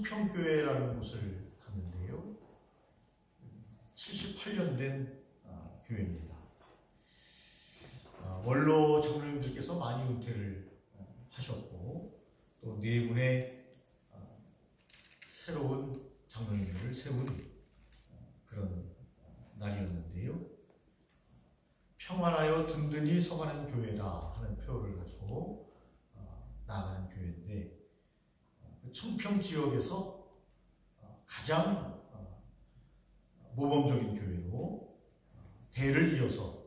청평교회라는 곳을 갔는데요. 78년 된 교회입니다. 원로 장로님들께서 많이 은퇴를 하셨고 또 네 분의 새로운 장로님들을 세운 그런 날이었는데요. 평안하여 든든히 서가는 교회다 하는 표어를 가지고 나아가는 교회인데 청평 지역에서 가장 모범적인 교회로 대를 이어서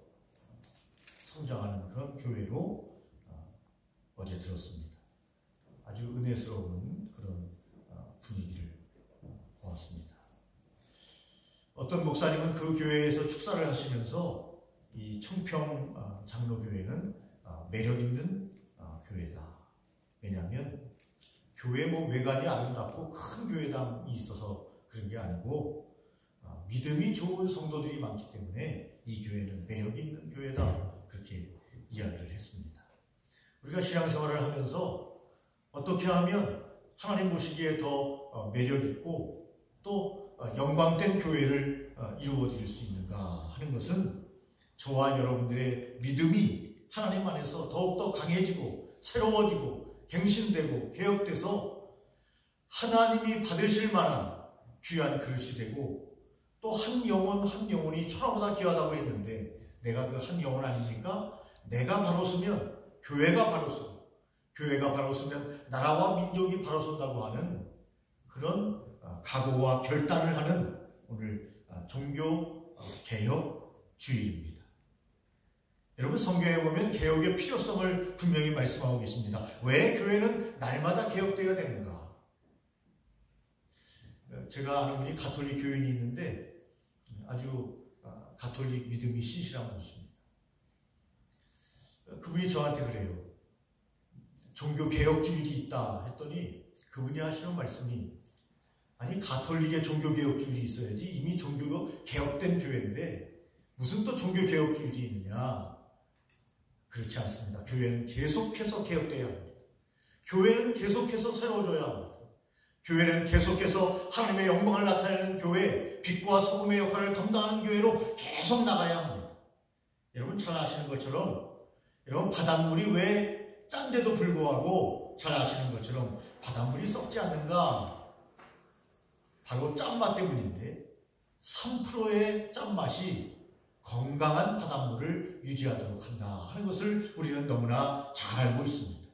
성장하는 그런 교회로 어제 들었습니다. 아주 은혜스러운 그런 분위기를 보았습니다. 어떤 목사님은 그 교회에서 축사를 하시면서 이 청평 장로교회는 매력 있는 교회다. 왜냐하면 교회 외관이 아름답고 큰 교회당이 있어서 그런 게 아니고 믿음이 좋은 성도들이 많기 때문에 이 교회는 매력이 있는 교회다. 그렇게 이야기를 했습니다. 우리가 신앙생활을 하면서 어떻게 하면 하나님 보시기에 더 매력 있고 또 영광된 교회를 이루어 드릴 수 있는가 하는 것은 저와 여러분들의 믿음이 하나님 안에서 더욱더 강해지고 새로워지고 갱신되고 개혁돼서 하나님이 받으실 만한 귀한 그릇이 되고 또 한 영혼 한 영혼이 천하보다 귀하다고 했는데 내가 그 한 영혼 아닙니까? 내가 바로 서면 교회가 바로 서고 교회가 바로 서면 나라와 민족이 바로 선다고 하는 그런 각오와 결단을 하는 오늘 종교 개혁 주일입니다. 여러분 성경에 보면 개혁의 필요성을 분명히 말씀하고 계십니다. 왜 교회는 날마다 개혁되어야 되는가? 제가 아는 분이 가톨릭 교인이 있는데 아주 가톨릭 믿음이 신실한 분이십니다. 그분이 저한테 그래요. 종교 개혁주일이 있다 했더니 그분이 하시는 말씀이 아니 가톨릭의 종교 개혁주일이 있어야지 이미 종교가 개혁된 교회인데 무슨 또 종교 개혁주일이 있느냐? 그렇지 않습니다. 교회는 계속해서 개혁돼야 합니다. 교회는 계속해서 새로워져야 합니다. 교회는 계속해서 하나님의 영광을 나타내는 교회, 빛과 소금의 역할을 감당하는 교회로 계속 나가야 합니다. 여러분 잘 아시는 것처럼 여러분 바닷물이 왜 짠데도 불구하고 잘 아시는 것처럼 바닷물이 썩지 않는가? 바로 짠맛 때문인데 3%의 짠맛이 건강한 바닷물을 유지하도록 한다 하는 것을 우리는 너무나 잘 알고 있습니다.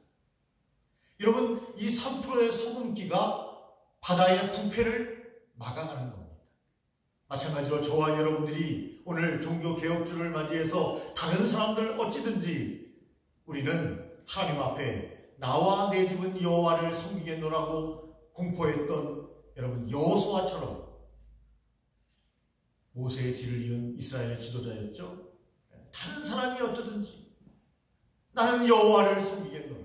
여러분 이 3%의 소금기가 바다의 부패를 막아가는 겁니다. 마찬가지로 저와 여러분들이 오늘 종교개혁주를 맞이해서 다른 사람들 어찌든지 우리는 하나님 앞에 나와 내 집은 여호와를 섬기겠노라고 공포했던 여러분 여호수아처럼 모세의 뒤를 이은 이스라엘의 지도자였죠. 다른 사람이 어쩌든지 나는 여호와를 섬기겠노라.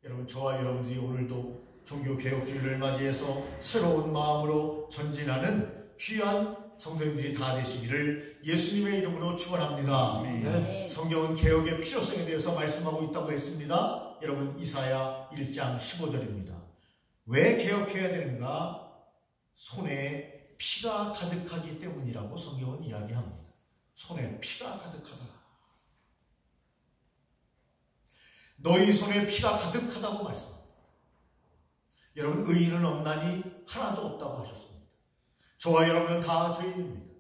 여러분 저와 여러분들이 오늘도 종교개혁주의를 맞이해서 새로운 마음으로 전진하는 귀한 성도님들이 다 되시기를 예수님의 이름으로 축원합니다. 네. 성경은 개혁의 필요성에 대해서 말씀하고 있다고 했습니다. 여러분 이사야 1장 15절입니다. 왜 개혁해야 되는가? 손에 피가 가득하기 때문이라고 성경은 이야기합니다. 손에 피가 가득하다. 너희 손에 피가 가득하다고 말씀합니다. 여러분 의인은 없나니 하나도 없다고 하셨습니다. 저와 여러분은 다 죄인입니다.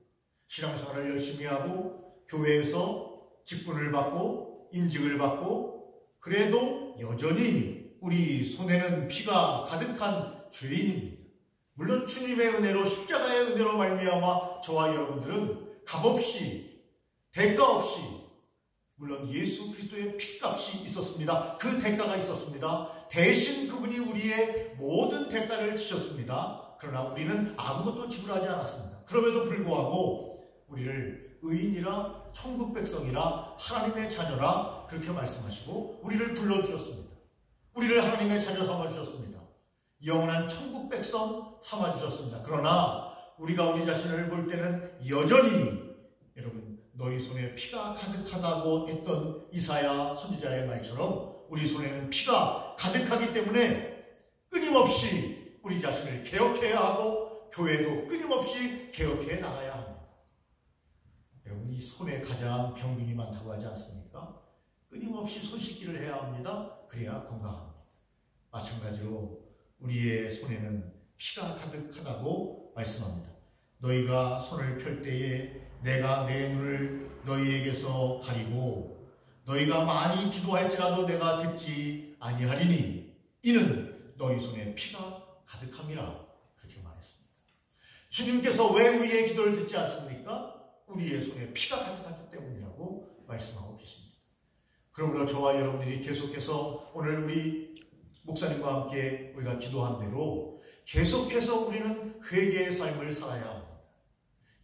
신앙생활을 열심히 하고 교회에서 직분을 받고 임직을 받고 그래도 여전히 우리 손에는 피가 가득한 죄인입니다. 물론 주님의 은혜로 십자가의 은혜로 말미암아 저와 여러분들은 값없이 대가 없이 물론 예수 그리스도의 핏값이 있었습니다. 그 대가가 있었습니다. 대신 그분이 우리의 모든 대가를 지셨습니다. 그러나 우리는 아무것도 지불하지 않았습니다. 그럼에도 불구하고 우리를 의인이라 천국 백성이라 하나님의 자녀라 그렇게 말씀하시고 우리를 불러주셨습니다. 우리를 하나님의 자녀 삼아주셨습니다. 영원한 천국 백성 삼아주셨습니다. 그러나 우리가 우리 자신을 볼 때는 여전히 여러분 너희 손에 피가 가득하다고 했던 이사야 선지자의 말처럼 우리 손에는 피가 가득하기 때문에 끊임없이 우리 자신을 개혁해야 하고 교회도 끊임없이 개혁해 나가야 합니다. 여러분, 이 손에 가장 병균이 많다고 하지 않습니까? 끊임없이 손 씻기를 해야 합니다. 그래야 건강합니다. 마찬가지로 우리의 손에는 피가 가득하다고 말씀합니다. 너희가 손을 펼 때에 내가 내 눈을 너희에게서 가리고 너희가 많이 기도할지라도 내가 듣지 아니하리니 이는 너희 손에 피가 가득함이라. 그렇게 말했습니다. 주님께서 왜 우리의 기도를 듣지 않습니까? 우리의 손에 피가 가득하기 때문이라고 말씀하고 계십니다. 그러므로 저와 여러분들이 계속해서 오늘 우리 목사님과 함께 우리가 기도한 대로 계속해서 우리는 회개의 삶을 살아야 합니다.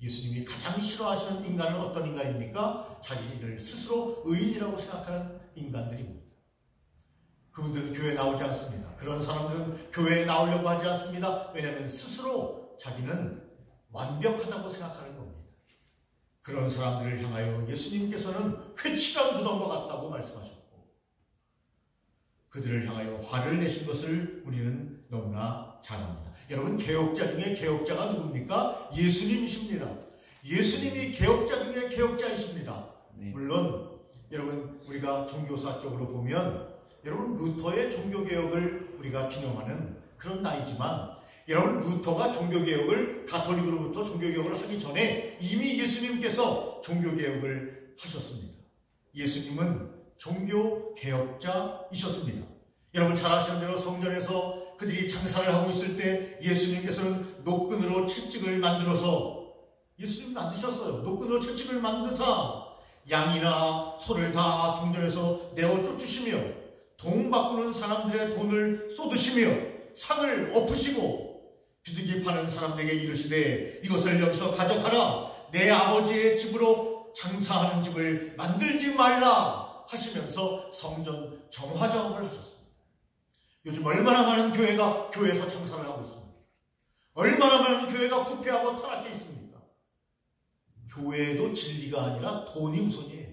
예수님이 가장 싫어하시는 인간은 어떤 인간입니까? 자기를 스스로 의인이라고 생각하는 인간들입니다. 그분들은 교회에 나오지 않습니다. 그런 사람들은 교회에 나오려고 하지 않습니다. 왜냐하면 스스로 자기는 완벽하다고 생각하는 겁니다. 그런 사람들을 향하여 예수님께서는 회칠한 무덤과 같다고 말씀하셨고 그들을 향하여 화를 내신 것을 우리는 너무나 잘 압니다. 여러분, 개혁자 중에 개혁자가 누굽니까? 예수님이십니다. 예수님이 개혁자 중에 개혁자이십니다. 물론 여러분, 우리가 종교사 쪽으로 보면 여러분, 루터의 종교개혁을 우리가 기념하는 그런 날이지만 여러분, 루터가 종교개혁을 가톨릭으로부터 종교개혁을 하기 전에 이미 예수님께서 종교개혁을 하셨습니다. 예수님은 종교개혁자이셨습니다. 여러분, 잘 아시는 대로 성전에서 그들이 장사를 하고 있을 때 예수님께서는 노끈으로 채찍을 만들어서 예수님이 만드셨어요. 노끈으로 채찍을 만드사 양이나 소를 다 성전에서 내어 쫓으시며 돈 바꾸는 사람들의 돈을 쏟으시며 상을 엎으시고 비둘기 파는 사람들에게 이르시되 이것을 여기서 가져가라. 내 아버지의 집으로 장사하는 집을 만들지 말라 하시면서 성전 정화작업을 하셨습니다. 요즘 얼마나 많은 교회가 교회에서 장사를 하고 있습니까? 얼마나 많은 교회가 부패하고 타락해 있습니까? 교회도 진리가 아니라 돈이 우선이에요.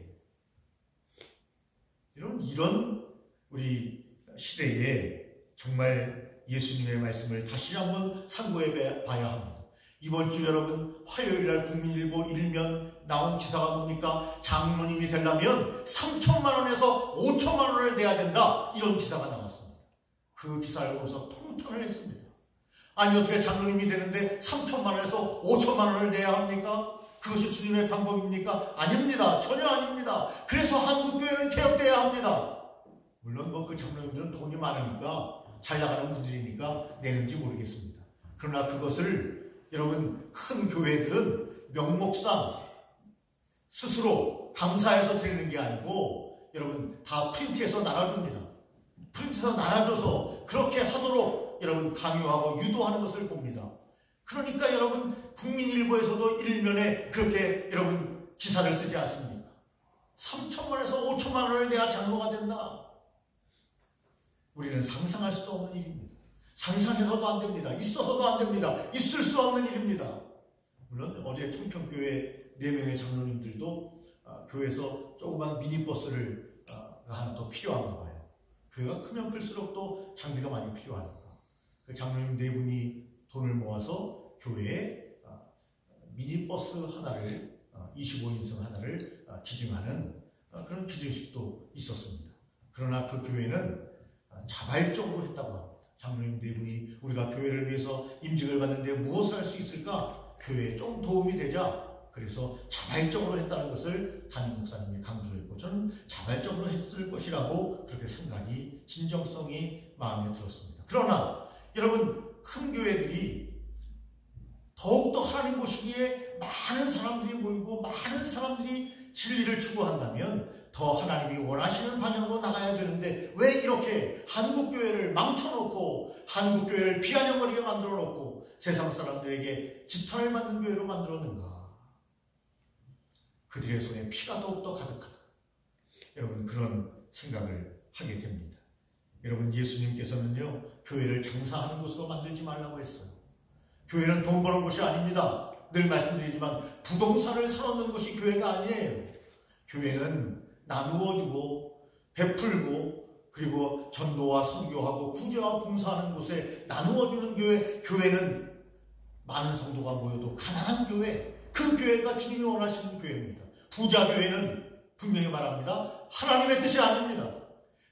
이런 우리 시대에 정말 예수님의 말씀을 다시 한번 상고해 봐야 합니다. 이번 주 여러분, 화요일날 국민일보 일면 나온 기사가 뭡니까? 장로님이 되려면 3천만 원에서 5천만 원을 내야 된다. 이런 기사가 나왔습니다. 그 기사를 보면서 통탄을 했습니다. 아니, 어떻게 장로님이 되는데 3천만 원에서 5천만 원을 내야 합니까? 그것이 주님의 방법입니까? 아닙니다. 전혀 아닙니다. 그래서 한국교회는 개혁돼야 합니다. 물론 그 장로님들은 돈이 많으니까 잘 나가는 분들이니까 내는지 모르겠습니다. 그러나 그것을 여러분, 큰 교회들은 명목상 스스로 감사해서 드리는 게 아니고 여러분, 다 프린트해서 나눠줍니다. 프린트해서 나눠줘서 그렇게 하도록 여러분 강요하고 유도하는 것을 봅니다. 그러니까 여러분, 국민일보에서도 일면에 그렇게 여러분 기사를 쓰지 않습니까? 3천만 원에서 5천만 원을 내야 장로가 된다. 우리는 상상할 수도 없는 일입니다. 상상해서도 안 됩니다. 있어서도 안 됩니다. 있을 수 없는 일입니다. 물론 어제 청평교회 4명의 장로님들도 교회에서 조그만 미니버스를 하나 더 필요한가 봐요. 교회가 크면 클수록 또 장비가 많이 필요하니까 그 장로님 4분이 돈을 모아서 교회에 미니버스 하나를 25인승 하나를 기증하는 그런 기증식도 있었습니다. 그러나 그 교회는 자발적으로 했다고 합니다. 장로님 4분이 우리가 교회를 위해서 임직을 받는데 무엇을 할 수 있을까? 교회에 좀 도움이 되자. 그래서 자발적으로 했다는 것을 담임 목사님이 강조했고 저는 자발적으로 했을 것이라고 그렇게 생각이 진정성이 마음에 들었습니다. 그러나 여러분, 큰 교회들이 더욱더 하나님 보시기에 많은 사람들이 모이고 많은 사람들이 진리를 추구한다면 더 하나님이 원하시는 방향으로 나가야 되는데 왜 이렇게 한국교회를 망쳐놓고 한국교회를 비아냥거리게 만들어놓고 세상 사람들에게 지탄을 받는 교회로 만들었는가? 그들의 손에 피가 더욱더 가득하다. 여러분, 그런 생각을 하게 됩니다. 여러분, 예수님께서는요, 교회를 장사하는 곳으로 만들지 말라고 했어요. 교회는 돈 버는 곳이 아닙니다. 늘 말씀드리지만 부동산을 사놓는 것이 교회가 아니에요. 교회는 나누어주고 베풀고 그리고 전도와 선교하고 구제와 봉사하는 곳에 나누어주는 교회, 교회는 많은 성도가 모여도 가난한 교회, 그 교회가 주님이 원하시는 교회입니다. 부자 교회는 분명히 말합니다. 하나님의 뜻이 아닙니다.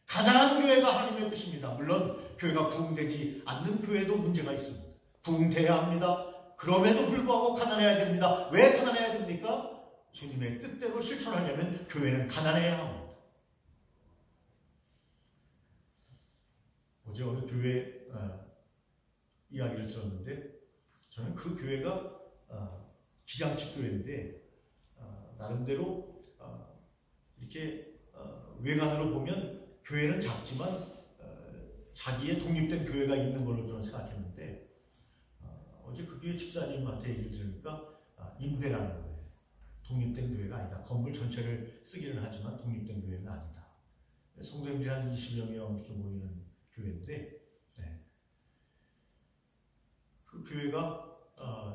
가난한 교회가 하나님의 뜻입니다. 물론 교회가 부흥되지 않는 교회도 문제가 있습니다. 부흥돼야 합니다. 그럼에도 불구하고 가난해야 됩니다. 왜 가난해야 됩니까? 주님의 뜻대로 실천하려면 교회는 가난해야 합니다. 어제 어느 교회 이야기를 들었는데 저는 그 교회가 기장식 교회인데 나름대로 이렇게 외관으로 보면 교회는 작지만 자기의 독립된 교회가 있는 걸로 저는 생각했는데 어제 그 교회 집사님한테 얘기를 들으니까 임대라는 거예요. 독립된 교회가 아니다. 건물 전체를 쓰기는 하지만 독립된 교회는 아니다. 성도님들이 한 20여 명 이렇게 모이는 교회인데 그 교회가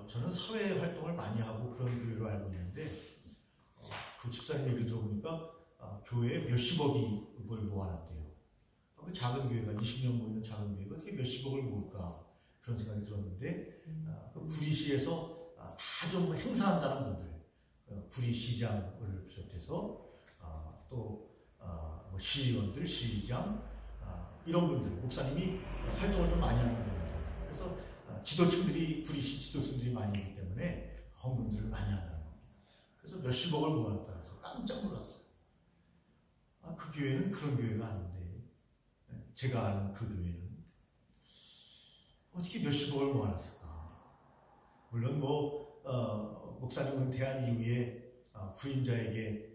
저는 사회 활동을 많이 하고 그런 교회로 알고 있는데 그 집사님 얘기를 들어보니까 교회에 몇십억을 모아놨대요. 그 작은 교회가 20명 모이는 작은 교회가 어떻게 몇십억을 모을까 그런 생각이 들었는데 그 구리시에서 다 좀 행사한다는 분들 구리시장을 비롯해서 또 뭐 시의원들, 시의장 이런 분들 목사님이 활동을 좀 많이 하는 분입니다. 그래서 지도층들이 구리시 지도층들이 많이 있기 때문에 헌금들을 많이 한다는 겁니다. 그래서 몇십억을 모았다 해서 깜짝 놀랐어요. 그 교회는 그런 교회가 아닌데 제가 아는 그 교회는 어떻게 몇십억을 모아놨을까? 물론 목사님 은퇴한 이후에 후임자에게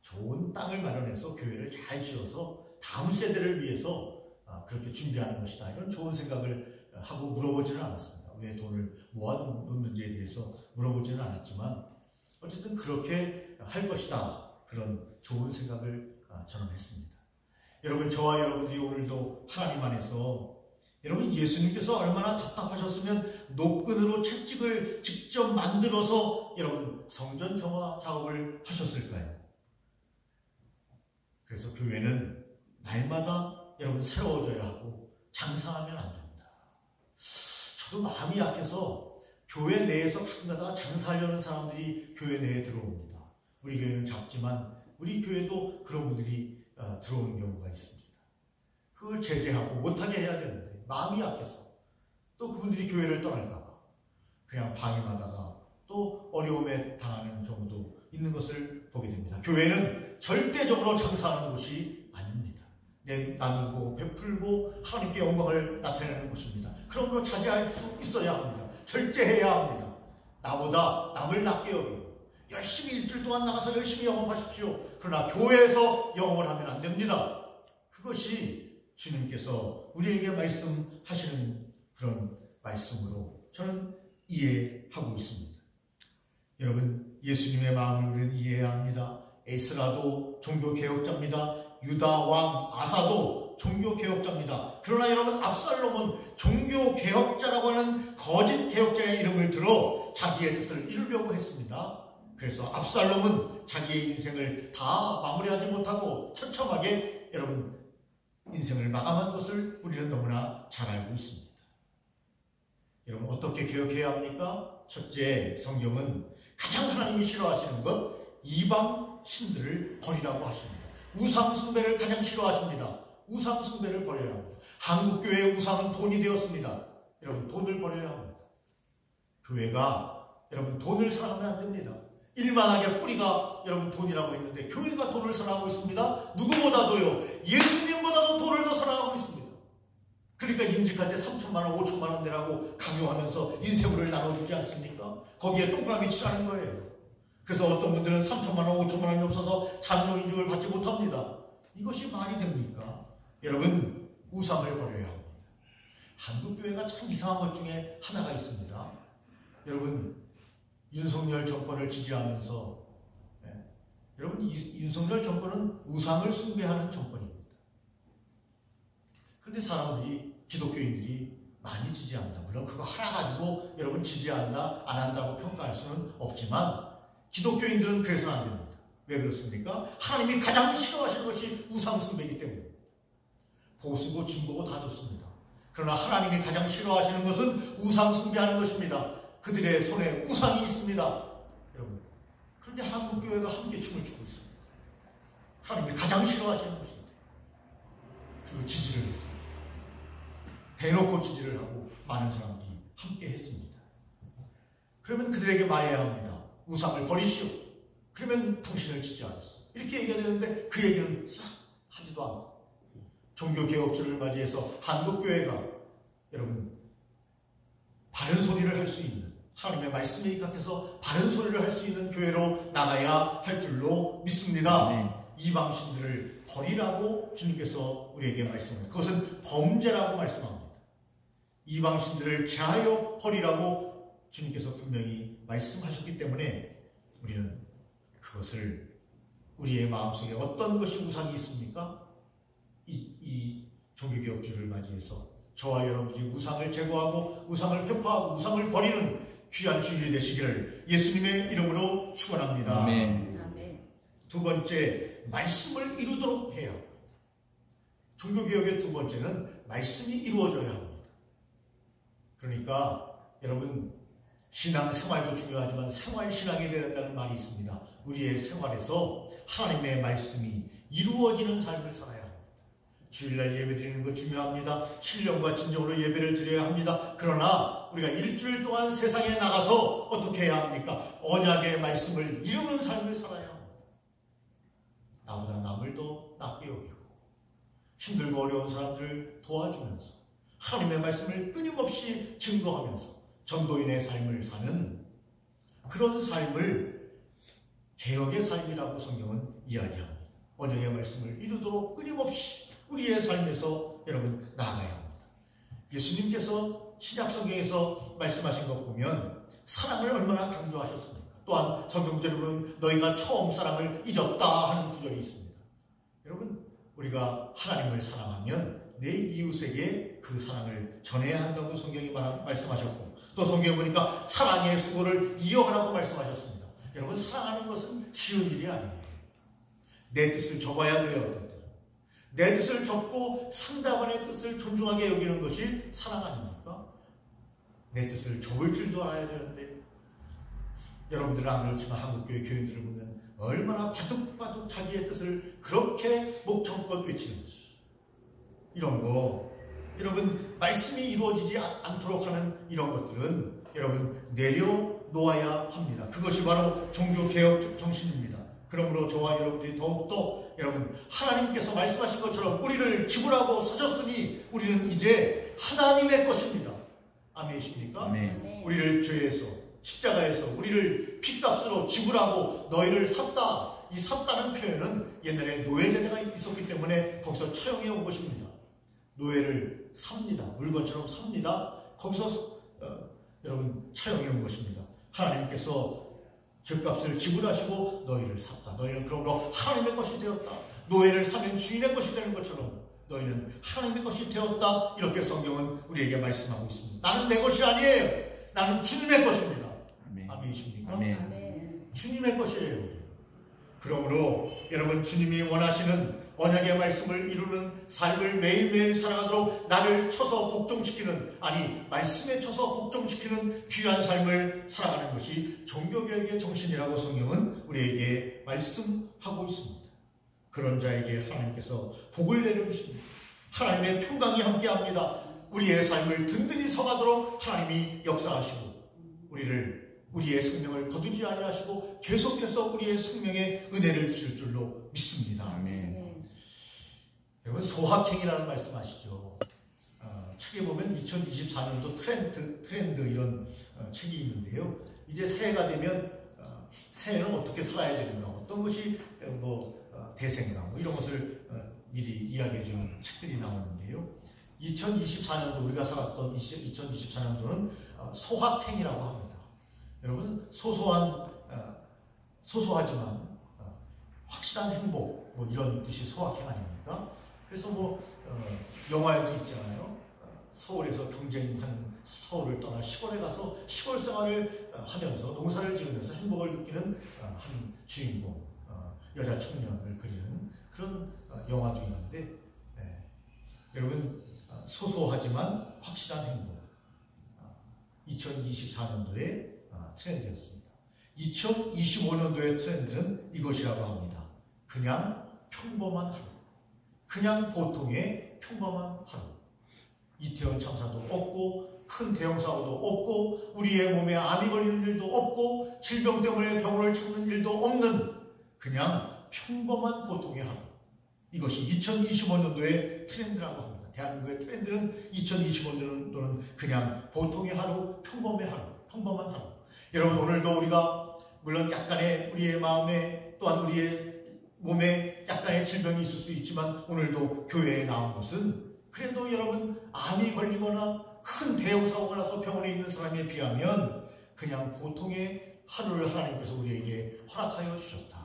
좋은 땅을 마련해서 교회를 잘 지어서 다음 세대를 위해서 그렇게 준비하는 것이다. 이런 좋은 생각을 하고 물어보지는 않았습니다. 왜 돈을 모아놓는지에 대해서 물어보지는 않았지만 어쨌든 그렇게 할 것이다. 그런 좋은 생각을 저는 했습니다. 여러분, 저와 여러분들이 오늘도 하나님 안에서 여러분 예수님께서 얼마나 답답하셨으면 노끈으로 채찍을 직접 만들어서 여러분 성전 정화 작업을 하셨을까요? 그래서 교회는 날마다 여러분 새로워져야 하고 장사하면 안 됩니다. 저도 마음이 약해서 교회 내에서 가끔가다가 장사하려는 사람들이 교회 내에 들어옵니다. 우리 교회는 작지만 우리 교회도 그런 분들이 들어오는 경우가 있습니다. 그걸 제재하고 못하게 해야 되는데 마음이 약해서 또 그분들이 교회를 떠날까봐 그냥 방임하다가 또 어려움에 당하는 경우도 있는 것을 보게 됩니다. 교회는 절대적으로 장사하는 곳이 아닙니다. 나누고 베풀고 하나님께 영광을 나타내는 곳입니다. 그러므로 자제할 수 있어야 합니다. 절제해야 합니다. 나보다 남을 낮게 여기고 열심히 일주일 동안 나가서 열심히 영업하십시오. 그러나 교회에서 영업을 하면 안 됩니다. 그것이 주님께서 우리에게 말씀하시는 그런 말씀으로 저는 이해하고 있습니다. 여러분, 예수님의 마음을 우리는 이해해야 합니다. 에스라도 종교개혁자입니다. 유다 왕 아사도 종교개혁자입니다. 그러나 여러분, 압살롬은 종교개혁자라고 하는 거짓 개혁자의 이름을 들어 자기의 뜻을 이루려고 했습니다. 그래서 압살롬은 자기의 인생을 다 마무리하지 못하고 처참하게 여러분 인생을 마감한 것을 우리는 너무나 잘 알고 있습니다. 여러분, 어떻게 개혁해야 합니까? 첫째, 성경은 가장 하나님이 싫어하시는 것 이방 신들을 버리라고 하십니다. 우상 숭배를 가장 싫어하십니다. 우상 숭배를 버려야 합니다. 한국교회의 우상은 돈이 되었습니다. 여러분, 돈을 버려야 합니다. 교회가 여러분 돈을 사랑하면 안 됩니다. 일만하게 뿌리가 여러분 돈이라고 했는데 교회가 돈을 사랑하고 있습니다. 누구보다도요, 예수님보다도 돈을 더 사랑하고 있습니다. 그러니까 임직할 때 3천만 원, 5천만 원 내라고 강요하면서 인쇄물을 나눠주지 않습니까? 거기에 동그라미 치라는 거예요. 그래서 어떤 분들은 3천만 원, 5천만 원이 없어서 장로인증을 받지 못합니다. 이것이 말이 됩니까? 여러분, 우상을 버려야 합니다. 한국교회가 참 이상한 것 중에 하나가 있습니다. 여러분, 윤석열 정권을 지지하면서 여러분, 윤석열 정권은 우상을 숭배하는 정권입니다. 그런데 사람들이, 기독교인들이 많이 지지합니다. 물론 그거 하나 가지고 여러분 지지한다, 안 한다고 평가할 수는 없지만 기독교인들은 그래서는 안 됩니다. 왜 그렇습니까? 하나님이 가장 싫어하시는 것이 우상 숭배이기 때문입니다. 보수고 진보고 다 좋습니다. 그러나 하나님이 가장 싫어하시는 것은 우상 숭배하는 것입니다. 그들의 손에 우상이 있습니다. 여러분, 그런데 한국교회가 함께 춤을 추고 있습니다. 하나님이 가장 싫어하시는 것인데, 그리고 지지를 했습니다. 대놓고 지지를 하고 많은 사람들이 함께 했습니다. 그러면 그들에게 말해야 합니다. 우상을 버리시오. 그러면 당신을 지지하겠어. 이렇게 얘기해야 되는데 그 얘기는 싹 하지도 않고, 종교개혁주를 맞이해서 한국교회가 여러분 바른 소리를 할 수 있는, 하나님의 말씀에 입각해서 바른 소리를 할 수 있는 교회로 나가야 할 줄로 믿습니다. 네. 이방신들을 버리라고 주님께서 우리에게 말씀합니다. 그것은 범죄라고 말씀합니다. 이방신들을 제하여 버리라고 주님께서 분명히 말씀하셨기 때문에 우리는 그것을, 우리의 마음속에 어떤 것이 우상이 있습니까? 이 종교개혁주를 맞이해서 저와 여러분들이 우상을 제거하고 우상을 회파하고 우상을 버리는 귀한 주일이 되시기를 예수님의 이름으로 축원합니다. 아멘. 두 번째, 말씀을 이루도록 해야 합니다. 종교개혁의 두 번째는 말씀이 이루어져야 합니다. 그러니까 여러분, 신앙생활도 중요하지만 생활신앙이 되어야 한다는 말이 있습니다. 우리의 생활에서 하나님의 말씀이 이루어지는 삶을 살아야 합니다. 주일날 예배 드리는 것 중요합니다. 신령과 진정으로 예배를 드려야 합니다. 그러나 우리가 일주일 동안 세상에 나가서 어떻게 해야 합니까? 언약의 말씀을 이루는 삶을 살아야 합니다. 나보다 남을 더 낫게 여기고 힘들고 어려운 사람들을 도와주면서 하나님의 말씀을 끊임없이 증거하면서 전도인의 삶을 사는 그런 삶을 개혁의 삶이라고 성경은 이야기합니다. 언약의 말씀을 이루도록 끊임없이 우리의 삶에서 여러분 나아가야 합니다. 예수님께서 신약성경에서 말씀하신 것 보면 사랑을 얼마나 강조하셨습니까? 또한 성경 구절에 보면 너희가 처음 사랑을 잊었다 하는 구절이 있습니다. 여러분, 우리가 하나님을 사랑하면 내 이웃에게 그 사랑을 전해야 한다고 성경이 말씀하셨고, 또 성경에 보니까 사랑의 수고를 이어가라고 말씀하셨습니다. 여러분, 사랑하는 것은 쉬운 일이 아니에요. 내 뜻을 접어야 돼요. 어떤 때는 내 뜻을 접고 상대방의 뜻을 존중하게 여기는 것이 사랑 아닙니까? 내 뜻을 접을 줄도 알아야 되는데, 여러분들은 안 그렇지만 한국교회 교인들을 보면 얼마나 바둑바둑 자기의 뜻을 그렇게 목청껏 외치는지, 이런 거, 여러분, 말씀이 이루어지지 않도록 하는 이런 것들은 여러분 내려놓아야 합니다. 그것이 바로 종교개혁 정신입니다. 그러므로 저와 여러분들이 더욱더 여러분, 하나님께서 말씀하신 것처럼 우리를 지불하고 사셨으니 우리는 이제 하나님의 것입니다. 아멘이십니까? 아멘. 우리를 죄에서, 십자가에서 우리를 핏값으로 지불하고 너희를 샀다. 이 샀다는 표현은 옛날에 노예제도가 있었기 때문에 거기서 차용해 온 것입니다. 노예를 삽니다. 물건처럼 삽니다. 거기서 여러분 차용해 온 것입니다. 하나님께서 죄값을 지불하시고 너희를 샀다. 너희는 그러므로 하나님의 것이 되었다. 노예를 사면 주인의 것이 되는 것처럼 너희는 하나님의 것이 되었다. 이렇게 성경은 우리에게 말씀하고 있습니다. 나는 내 것이 아니에요. 나는 주님의 것입니다. 아멘이십니까? 아멘. 주님의 것이에요. 그러므로 여러분, 주님이 원하시는 언약의 말씀을 이루는 삶을 매일매일 살아가도록 나를 쳐서 복종시키는, 아니 말씀에 쳐서 복종시키는 귀한 삶을 살아가는 것이 종교개혁의 정신이라고 성경은 우리에게 말씀하고 있습니다. 그런 자에게 하나님께서 복을 내려주십니다. 하나님의 평강이 함께합니다. 우리의 삶을 든든히 서가도록 하나님이 역사하시고 우리의 생명을 거두지 아니하시고 계속해서 우리의 생명에 은혜를 주실 줄로 믿습니다. 아멘. 여러분, 소확행이라는 말씀 아시죠? 책에 보면 2024년도 트렌드 이런 책이 있는데요. 이제 새해가 되면 새해는 어떻게 살아야 되는가, 어떤 것이 대세인가, 이런 것을 미리 이야기해 주는 책들이 나오는데요. 2024년도, 우리가 살았던 2024년도는 소확행이라고 합니다. 여러분, 소소하지만 확실한 행복, 이런 뜻이 소확행 아닙니까? 그래서 영화에도 있잖아요. 서울에서 경쟁하는, 서울을 떠나 시골에 가서 시골 생활을 하면서 농사를 지으면서 행복을 느끼는 한 주인공, 여자 청년을 그리는 그런 영화도 있는데, 여러분, 소소하지만 확실한 행복, 2024년도의 트렌드였습니다. 2025년도의 트렌드는 이것이라고 합니다. 그냥 평범한 하루, 그냥 보통의 평범한 하루. 이태원 참사도 없고 큰 대형 사고도 없고 우리의 몸에 암이 걸리는 일도 없고 질병 때문에 병원을 찾는 일도 없는 그냥 평범한 보통의 하루. 이것이 2025년도의 트렌드라고 합니다. 대한민국의 트렌드는 2025년도는 그냥 보통의 하루, 평범한 하루. 여러분, 오늘도 우리가 물론 약간의 우리의 마음에 또한 우리의 몸에 약간의 질병이 있을 수 있지만 오늘도 교회에 나온 것은 그래도 여러분, 암이 걸리거나 큰 대형 사고가 나서 병원에 있는 사람에 비하면 그냥 보통의 하루를 하나님께서 우리에게 허락하여 주셨다.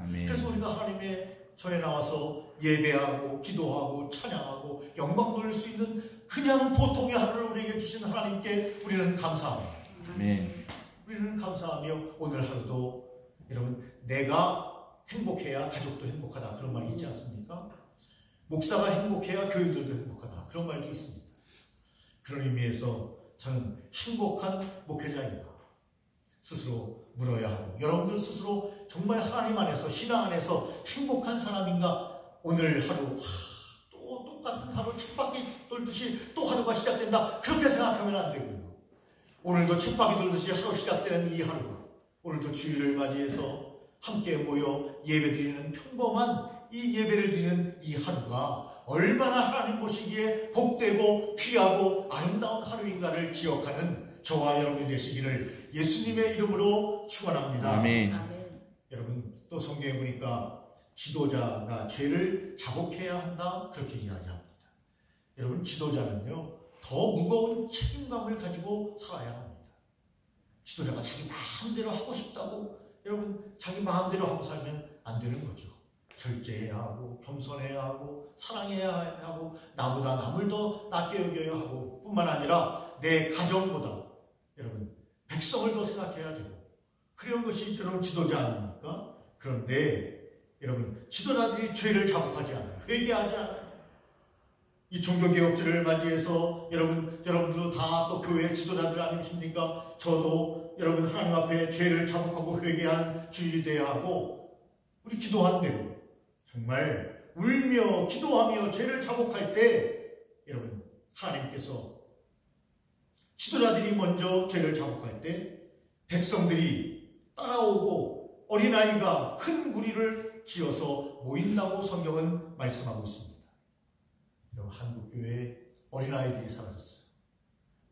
아멘. 그래서 우리가 하나님의 절에 나와서 예배하고 기도하고 찬양하고 영광 돌릴 수 있는 그냥 보통의 하루를 우리에게 주신 하나님께 우리는 감사합니다. 아멘. 우리는 감사하며 오늘 하루도 여러분, 내가 행복해야 가족도 행복하다, 그런 말이 있지 않습니까? 목사가 행복해야 교인들도 행복하다, 그런 말도 있습니다. 그런 의미에서 저는 행복한 목회자인가 스스로 물어야 하고, 여러분들 스스로 정말 하나님 안에서, 신앙 안에서 행복한 사람인가? 오늘 하루 또 똑같은 하루 쳇바퀴 돌듯이 또 하루가 시작된다, 그렇게 생각하면 안 되고요. 오늘도 쳇바퀴 돌듯이 하루 시작되는 이 하루, 오늘도 주일을 맞이해서 함께 모여 예배드리는 평범한 이 예배를 드리는 이 하루가 얼마나 하나님 보시기에 복되고 귀하고 아름다운 하루인가를 기억하는 저와 여러분이 되시기를 예수님의 이름으로 축원합니다. 아멘. 여러분, 또 성경에 보니까 지도자가 죄를 자복해야 한다, 그렇게 이야기합니다. 여러분, 지도자는요 더 무거운 책임감을 가지고 살아야 합니다. 지도자가 자기 마음대로 하고 싶다고 여러분 자기 마음대로 하고 살면 안 되는 거죠. 절제해야 하고 겸손해야 하고 사랑해야 하고 나보다 남을 더 낮게 여겨야 하고 뿐만 아니라 내 가정보다 여러분 백성을 더 생각해야 되고 그런 것이 여러분 지도자 아닙니까? 그런데 여러분 지도자들이 죄를 자복하지 않아요. 회개하지 않아요. 이 종교개혁제를 맞이해서 여러분들도 다 또 교회 지도자들 아니십니까? 저도 여러분 하나님 앞에 죄를 자복하고 회개하는 주일이 되어야 하고 우리 기도한 대로 정말 울며 기도하며 죄를 자복할 때 여러분 하나님께서 지도자들이 먼저 죄를 자복할 때 백성들이 따라오고 어린아이가 큰 무리를 지어서 모인다고 성경은 말씀하고 있습니다. 여러분 한국교회에 어린아이들이 사라졌어요.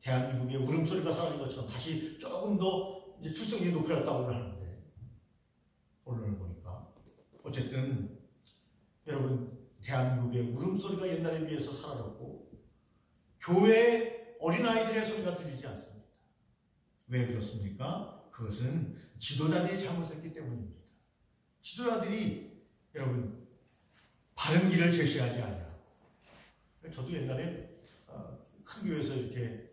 대한민국의 울음소리가 사라진 것처럼 다시 조금 더 이제 출생률이 높아졌다고 하는데 오늘 보니까 어쨌든 여러분 대한민국의 울음소리가 옛날에 비해서 사라졌고 교회에 어린아이들의 소리가 들리지 않습니다. 왜 그렇습니까? 그것은 지도자들이 잘못했기 때문입니다. 지도자들이 여러분 바른 길을 제시하지 아니하고 저도 옛날에 큰 교회에서 이렇게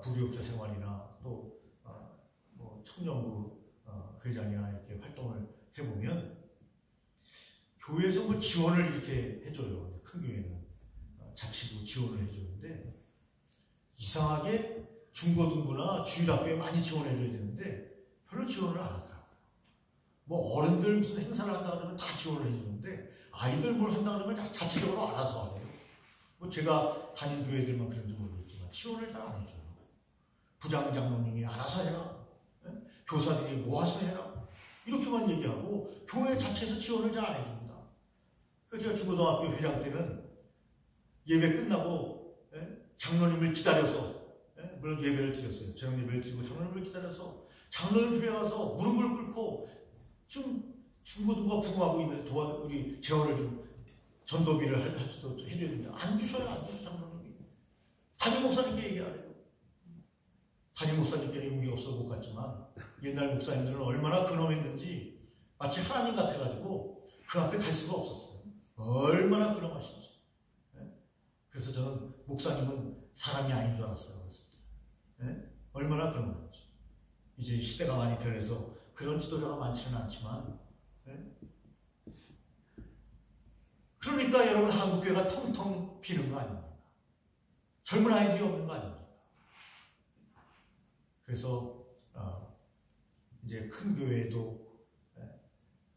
부교육자 생활이나 또 뭐 청년부 회장이나 이렇게 활동을 해보면 교회에서 뭐 지원을 이렇게 해줘요. 큰 교회는 자치부 지원을 해주는데 이상하게 중고등부나 주일학교에 많이 지원해줘야 되는데 별로 지원을 안 하더라고요. 뭐 어른들 무슨 행사를 한다 그러면 다 지원을 해주는데 아이들 뭘 한다 그러면 자체적으로 알아서 하네요. 뭐 제가 다닌 교회들만 그런지 모르겠지만 지원을 잘 안 해줘요. 부장 장로님이 알아서 해라. 교사들이 모아서 해라. 이렇게만 얘기하고 교회 자체에서 지원을 잘 안 해줍니다. 그래서 제가 중고등학교 회장 때는 예배 끝나고 장로님을 기다려서 물론 예배를 드렸어요. 저녁 예배를 드리고 장로님을 기다려서 장로님 집에 가서 무릎을 꿇고 좀 중고등과 부흥하고 있는 우리 재원을 좀 전도비를 할 수도 해줘야 됩니다. 안 주셔요. 안 주셔 장로님이. 담임 목사님께 얘기하래요. 담임 목사님께는 용기가 없어서 못 갔지만 옛날 목사님들은 얼마나 근엄했는지 마치 하나님 같아가지고 그 앞에 갈 수가 없었어요. 얼마나 근엄하신지. 그래서 저는 목사님은 사람이 아닌 줄 알았어요. 어렸을 때. 얼마나 근엄한지. 이제 시대가 많이 변해서 그런 지도자가 많지는 않지만 그러니까 여러분 한국교회가 텅텅 비는 거 아닙니까? 젊은 아이들이 없는 거 아닙니까? 그래서 이제 큰 교회에도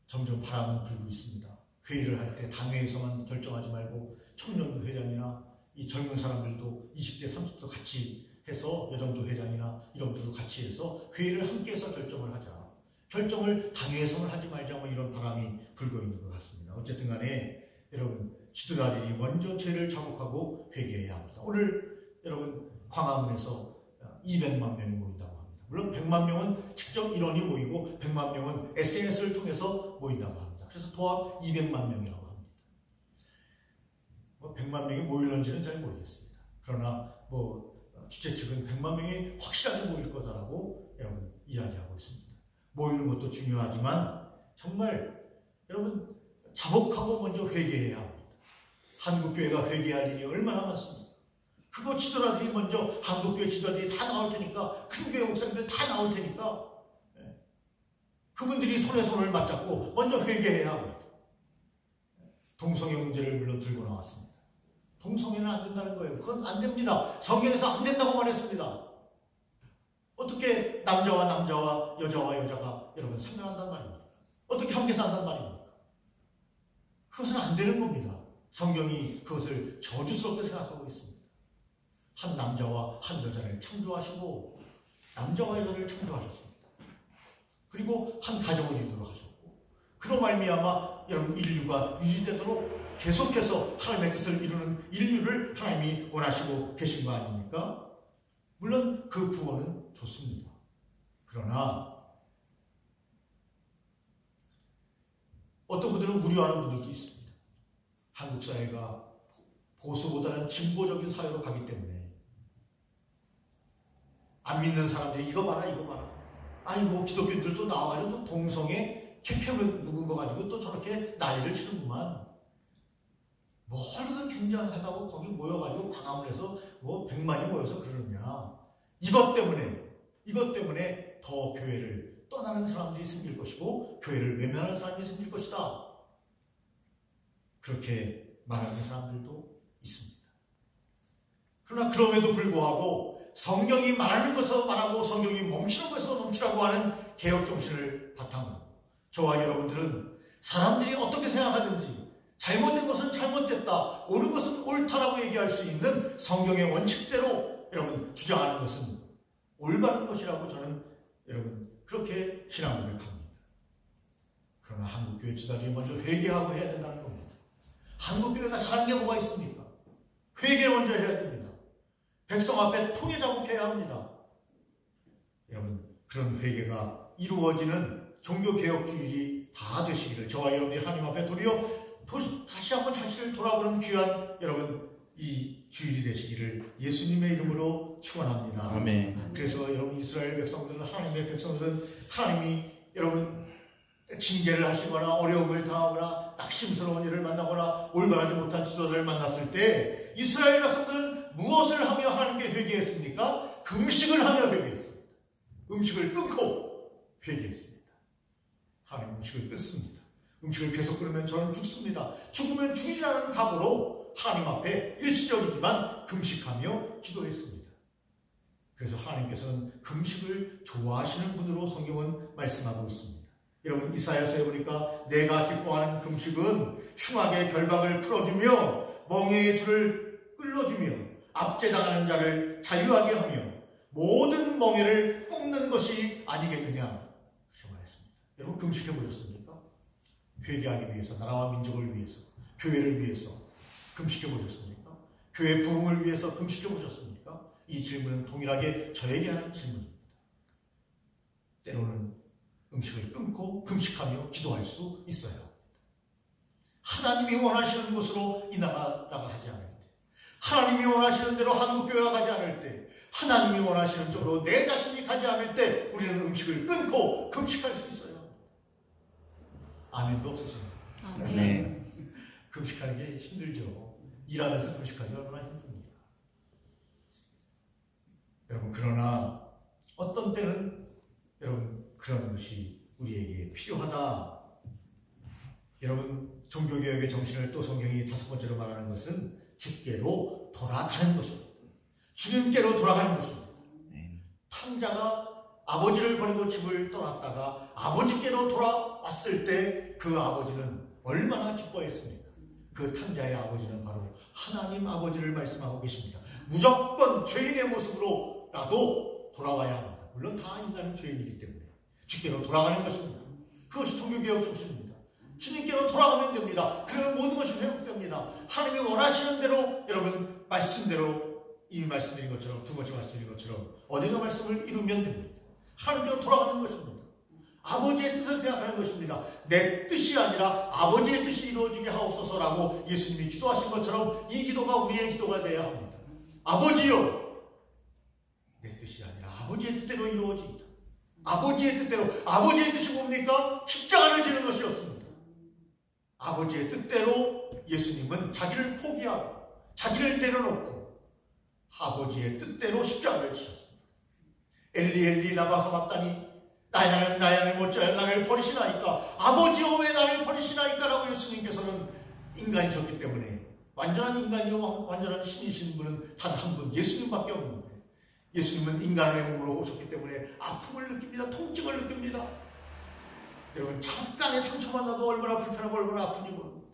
점점 바람은 불고 있습니다. 회의를 할 때 당회에서만 결정하지 말고 청년부 회장이나 이 젊은 사람들도 20대, 30대 같이 해서 여정도 회장이나 이런 분들도 같이 해서 회의를 함께 해서 결정을 하자. 결정을 당회에서만 하지 말자, 뭐 이런 바람이 불고 있는 것 같습니다. 어쨌든 간에 여러분, 지도자들이 먼저 죄를 자복하고 회개해야 합니다. 오늘 여러분 광화문에서 200만 명이 모인다고 합니다. 물론 100만 명은 직접 인원이 모이고 100만 명은 SNS를 통해서 모인다고 합니다. 그래서 도합 200만 명이라고 합니다. 100만 명이 모일런지는 잘 모르겠습니다. 그러나 주최 측은 100만 명이 확실하게 모일 거다라고 여러분 이야기하고 있습니다. 모이는 것도 중요하지만 정말 여러분 자복하고 먼저 회개해야 합니다. 한국교회가 회개할 일이 얼마나 많습니까? 그거 지도자들이 먼저, 한국교회 지도자들이 다 나올 테니까, 큰 교회 목사님들 다 나올 테니까 그분들이 손에 손을 맞잡고 먼저 회개해야 합니다. 동성애 문제를 물론 들고 나왔습니다. 동성애는 안 된다는 거예요. 그건 안 됩니다. 성경에서 안 된다고 말했습니다. 어떻게 남자와 남자와 여자와 여자가 여러분 상관한단 말입니까? 어떻게 함께 산단 말입니까? 그것은 안 되는 겁니다. 성경이 그것을 저주스럽게 생각하고 있습니다. 한 남자와 한 여자를 창조하시고 남자와 여자를 창조하셨습니다. 그리고 한 가정을 이루도록 하셨고, 그로 말미암아 여러분 인류가 유지되도록 계속해서 하나님의 뜻을 이루는 인류를 하나님이 원하시고 계신 거 아닙니까? 물론 그 구원은 좋습니다. 그러나 어떤 분들은 우려하는 분들도 있습니다. 한국 사회가 보수보다는 진보적인 사회로 가기 때문에 안 믿는 사람들이 이거 봐라 이거 봐라, 아이고 기독교인들도 나와가지고 또 동성애 캐캐 묵은 거 가지고 또 저렇게 난리를 치는구만, 뭘 굉장하다고 거기 모여가지고 광화문에서 100만이 모여서 그러느냐, 이것 때문에 더 교회를 떠나는 사람들이 생길 것이고 교회를 외면하는 사람이 생길 것이다, 그렇게 말하는 사람들도 있습니다. 그러나 그럼에도 불구하고 성경이 말하는 것에서 말하고 성경이 멈추는 것에서 멈추라고 하는 개혁 정신을 바탕으로 저와 여러분들은 사람들이 어떻게 생각하든지 잘못된 것은 잘못됐다, 옳은 것은 옳다라고 얘기할 수 있는 성경의 원칙대로 여러분 주장하는 것은 올바른 것이라고 저는 여러분 그렇게 신앙 고백합니다. 그러나 한국교회 지도자들이 먼저 회개하고 해야 된다는 겁니다. 한국교회가 잘한 게 뭐가 있습니까? 회개 먼저 해야 됩니다. 백성 앞에 통해 자복해야 합니다. 여러분 그런 회개가 이루어지는 종교개혁주일이 다 되시기를 저와 여러분이 하나님 앞에 다시 한번 자신을 돌아보는 귀한 여러분 이 주일이 되시기를 예수님의 이름으로 축원합니다. 아멘. 그래서 여러분 이스라엘 백성들은, 하나님의 백성들은 하나님이 여러분 징계를 하시거나 어려움을 당하거나 낙심스러운 일을 만나거나 올바르지 못한 지도자를 만났을 때 이스라엘 백성들은 무엇을 하며 하나님께 회개했습니까? 금식을 하며 회개했습니다. 음식을 끊고 회개했습니다. 하나님 음식을 끊습니다. 음식을 계속 끊으면 저는 죽습니다. 죽으면 죽이라는 각오로 하나님 앞에 일시적이지만 금식하며 기도했습니다. 그래서 하나님께서는 금식을 좋아하시는 분으로 성경은 말씀하고 있습니다. 여러분 이사야서에 보니까 내가 기뻐하는 금식은 흉악의 결박을 풀어주며 멍에의 줄을 끌어주며 압제당하는 자를 자유하게 하며 모든 멍에를 꺾는 것이 아니겠느냐, 그렇게 말했습니다. 여러분 금식해 보셨습니까? 회개하기 위해서, 나라와 민족을 위해서, 교회를 위해서 금식해 보셨습니까? 교회 부흥을 위해서 금식해 보셨습니까? 이 질문은 동일하게 저에게 하는 질문입니다. 때로는 음식을 끊고 금식하며 기도할 수 있어야 합니다. 하나님이 원하시는 곳으로 이 나라가 하지 않을 때, 하나님이 원하시는 대로 한국교회가 가지 않을 때, 하나님이 원하시는 쪽으로 내 자신이 가지 않을 때 우리는 음식을 끊고 금식할 수 있어야 합니다. 아멘도 없으십니까? 아멘. 금식하는 게 힘들죠. 일하면서 금식하기 얼마나 힘듭니까? 여러분 그러나 어떤 때는 여러분 그런 것이 우리에게 필요하다. 여러분 종교개혁의 정신을 또 성경이 5번째로 말하는 것은 주께로 돌아가는 것입니다. 주님께로 돌아가는 것입니다. 탕자가 아버지를 버리고 집을 떠났다가 아버지께로 돌아왔을 때 그 아버지는 얼마나 기뻐했습니까? 그 탕자의 아버지는 바로 하나님 아버지를 말씀하고 계십니다. 무조건 죄인의 모습으로라도 돌아와야 합니다. 물론 다 인간은 죄인이기 때문에 주께로 돌아가는 것입니다. 그것이 종교개혁 정신입니다. 주님께로 돌아가면 됩니다. 그러면 모든 것이 회복됩니다. 하나님이 원하시는 대로, 여러분 말씀대로, 이미 말씀드린 것처럼, 두 번째 말씀드린 것처럼 어디가 말씀을 이루면 됩니다. 하나님께로 돌아가는 것입니다. 아버지의 뜻을 생각하는 것입니다. 내 뜻이 아니라 아버지의 뜻이 이루어지게 하옵소서라고 예수님이 기도하신 것처럼 이 기도가 우리의 기도가 되어야 합니다. 아버지여, 내 뜻이 아니라 아버지의 뜻대로 이루어지이다. 아버지의 뜻대로, 아버지의 뜻이 뭡니까? 십자가를 지는 것이었습니다. 아버지의 뜻대로 예수님은 자기를 포기하고 자기를 내려놓고 아버지의 뜻대로 십자가를 지셨습니다. 엘리 엘리 라마 사박다니, 나의 하나님 나의 하나님 어찌하여 나를 버리시나이까, 아버지여 왜 나를 버리시나이까 라고 예수님께서는 인간이셨기 때문에, 완전한 인간이요 완전한 신이신 분은 단 한 분 예수님밖에 없는데, 예수님은 인간의 몸으로 오셨기 때문에 아픔을 느낍니다. 통증을 느낍니다. 여러분 잠깐의 상처만 나도 얼마나 불편하고 얼마나 아픈지 모릅니다.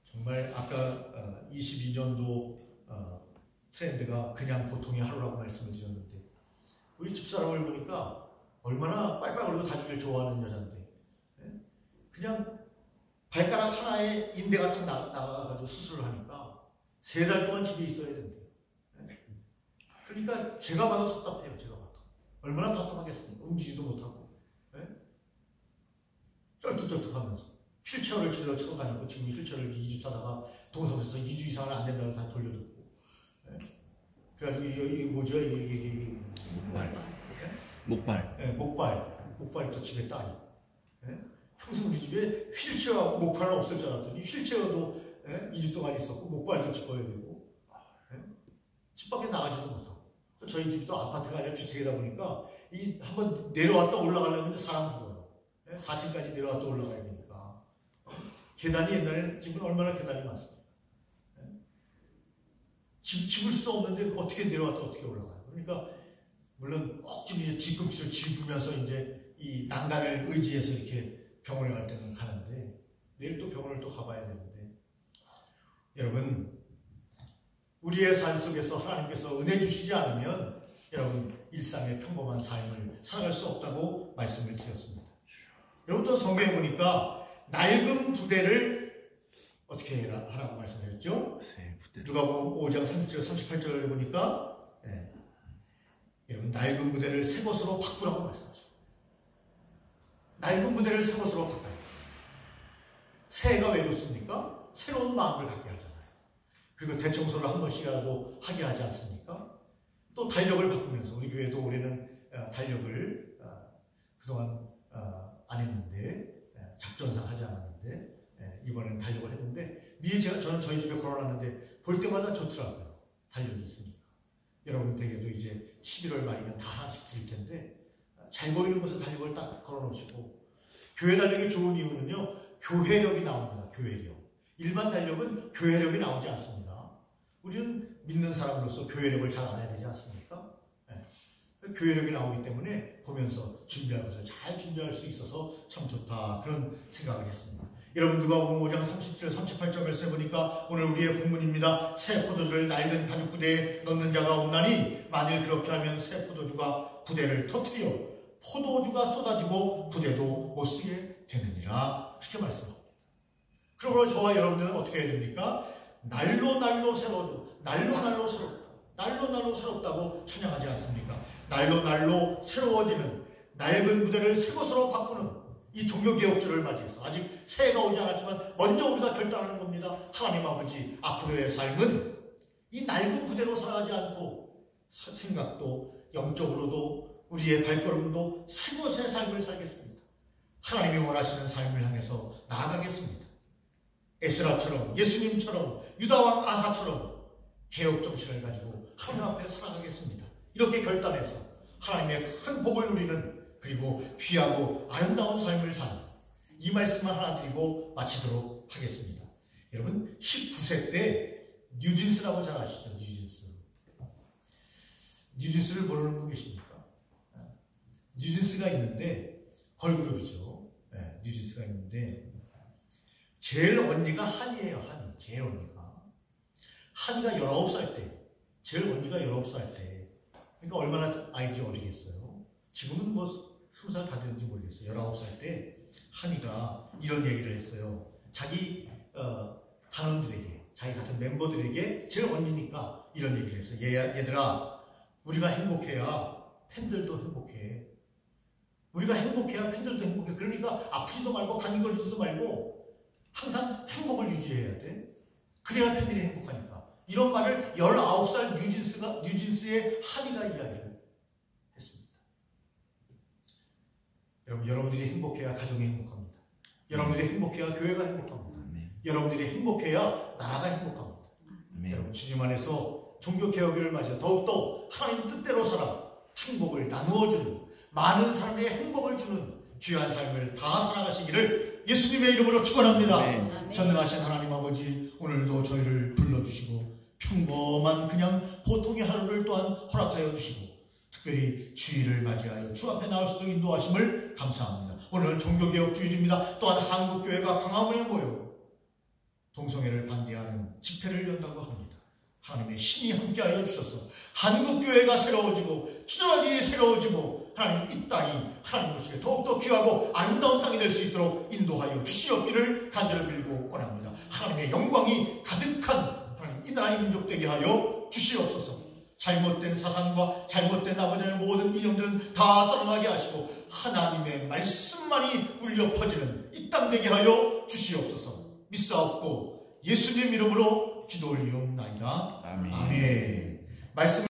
정말 아까 22년도 트렌드가 그냥 보통의 하루라고 말씀을 드렸는데, 우리 집사람을 보니까 얼마나 빨빨거리고 다니기를 좋아하는 여잔데, 그냥 발가락 하나에 인대가 딱 나가가지고 수술을 하니까 3달 동안 집에 있어야 된대요. 그러니까 제가 봐도 답답해요. 제가 봐도 얼마나 답답하겠습니까? 움직이지도 못하고 쩔뚝쩔뚝하면서 휠체어를 집에서 차고 다니고, 지금 휠체어를 2주 타다가 동성에서 2주 이상은 안 된다고 다 돌려줬고, 그래가지고 이게 뭐죠? 이게 목발이 또 집에 따 있고, 평생 우리 집에 휠체어하고 목발은 없을 줄 알았더니 휠체어도 2주 동안 있었고 목발도 짚어야 되고, 집 밖에 나가지도 못하고. 저희 집이 또 아파트가 아니라 주택이다 보니까 이 한번 내려왔다 올라가려면 사람 죽어요. 4층까지 내려왔다 올라가야 되니까. 계단이, 옛날에는 집은 얼마나 계단이 많습니다. 집을 수도 없는데 어떻게 내려왔다 어떻게 올라가요. 그러니까 물론 억지로 뒤꿈치를 짚으면서 이제 이 난간을 의지해서 이렇게 병원에 갈 때는 가는데, 내일 또 병원을 또 가봐야 되는데, 여러분 우리의 삶 속에서 하나님께서 은혜 주시지 않으면 여러분 일상의 평범한 삶을 살아갈 수 없다고 말씀을 드렸습니다. 여러분 또 성경에 보니까 낡은 부대를 어떻게 하라고 말씀하셨죠? 누가복음 5장 37절 38절을 보니까 여러분 낡은 부대를 새 것으로 바꾸라고 말씀하셨어요. 낡은 부대를 새 것으로 바꿔야 돼요. 새해가 왜 좋습니까? 새로운 마음을 갖게 하잖아요. 그리고 대청소를 한 번씩이라도 하게 하지 않습니까? 또 달력을 바꾸면서, 우리 교회도 올해는 달력을 그동안 안 했는데, 작전상 하지 않았는데 이번에는 달력을 했는데, 미리 저는 저희 집에 걸어놨는데 볼 때마다 좋더라고요. 달력이 있으니까. 여러분 댁에도 이제 11월 말이면 다 하나씩 드릴 텐데, 잘 보이는 곳에 달력을 딱 걸어놓으시고, 교회 달력이 좋은 이유는요, 교회력이 나옵니다. 교회력. 일반 달력은 교회력이 나오지 않습니다. 우리는 믿는 사람으로서 교회력을 잘 알아야 되지 않습니까? 교회력이 나오기 때문에 보면서 준비할 것을 잘 준비할 수 있어서 참 좋다, 그런 생각을 했습니다. 여러분 누가복음 5장 37, 38절 말씀해 보니까 오늘 우리의 본문입니다. 새 포도주를 낡은 가죽 부대에 넣는 자가 없나니 만일 그렇게 하면 새 포도주가 부대를 터뜨려 포도주가 쏟아지고 부대도 못 쓰게 되느니라, 그렇게 말씀합니다. 그러므로 저와 여러분들은 어떻게 해야 됩니까? 날로 새로워져, 날로 새롭다, 날로 새롭다고 찬양하지 않습니까? 날로 새로워지는 낡은 부대를 새 것으로 바꾸는 이 종교개혁주를 맞이해서, 아직 새해가 오지 않았지만 먼저 우리가 결단하는 겁니다. 하나님 아버지, 앞으로의 삶은 이 낡은 부대로 살아가지 않고 생각도 영적으로도 우리의 발걸음도 새 것의 삶을 살겠습니다. 하나님이 원하시는 삶을 향해서 나아가겠습니다. 에스라처럼, 예수님처럼, 유다왕 아사처럼 개혁 정신을 가지고 하나님 앞에 살아가겠습니다. 이렇게 결단해서 하나님의 큰 복을 누리는, 그리고 귀하고 아름다운 삶을 사는, 이 말씀만 하나 드리고 마치도록 하겠습니다. 여러분 19세 때 뉴진스라고 잘 아시죠? 뉴진스를 모르는 분 계십니까? 뉴진스가 있는데 걸그룹이죠. 네, 뉴진스가 있는데 제일 언니가 한이에요. 한이. 제일 언니가. 한이가 19살 때, 제일 언니가 19살 때, 그러니까 얼마나 아이들이 어리겠어요. 지금은 뭐 20살 다 됐는지 모르겠어요. 19살 때 한이가 이런 얘기를 했어요. 자기 단원들에게, 자기 같은 멤버들에게, 제일 언니니까 이런 얘기를 했어요. 얘들아, 우리가 행복해야 팬들도 행복해. 우리가 행복해야 팬들도 행복해. 그러니까 아프지도 말고 감기 걸리지도 말고 항상 행복을 유지해야 돼. 그래야 팬들이 행복하니까. 이런 말을 19살 뉴진스의 한이가 이야기를 했습니다. 여러분, 여러분들이 행복해야 가정이 행복합니다. 여러분들이 행복해야 교회가 행복합니다. 여러분들이 행복해야 나라가 행복합니다. 여러분, 주님 안에서 종교개혁일을 맞이해 더욱더 하나님 뜻대로 살아 행복을 나누어주는, 많은 사람에게 행복을 주는 귀한 삶을 다 살아가시기를 예수님의 이름으로 축원합니다. 전능하신 하나님 아버지, 오늘도 저희를 불러주시고 평범한 그냥 보통의 하루를 또한 허락하여 주시고 특별히 주일을 맞이하여 주 앞에 나올 수 있도록 인도하심을 감사합니다. 오늘은 종교개혁 주일입니다. 또한 한국교회가 광화문에 모여 동성애를 반대하는 집회를 연다고 합니다. 하나님의 신이 함께하여 주셔서 한국교회가 새로워지고 기도라는 일이 새로워지고 하나님 이 땅이 하나님 보시기에 더욱더 귀하고 아름다운 땅이 될 수 있도록 인도하여 주시옵기를 간절히 빌고 원합니다. 하나님의 영광이 가득한 하나님 이 나라의 민족 되게 하여 주시옵소서. 잘못된 사상과 잘못된 아버지의 모든 이념들은 다 떠나게 하시고 하나님의 말씀만이 울려 퍼지는 이 땅 되게 하여 주시옵소서. 믿사옵고 예수님 이름으로 기도 올리옵나이다. 아멘. 말씀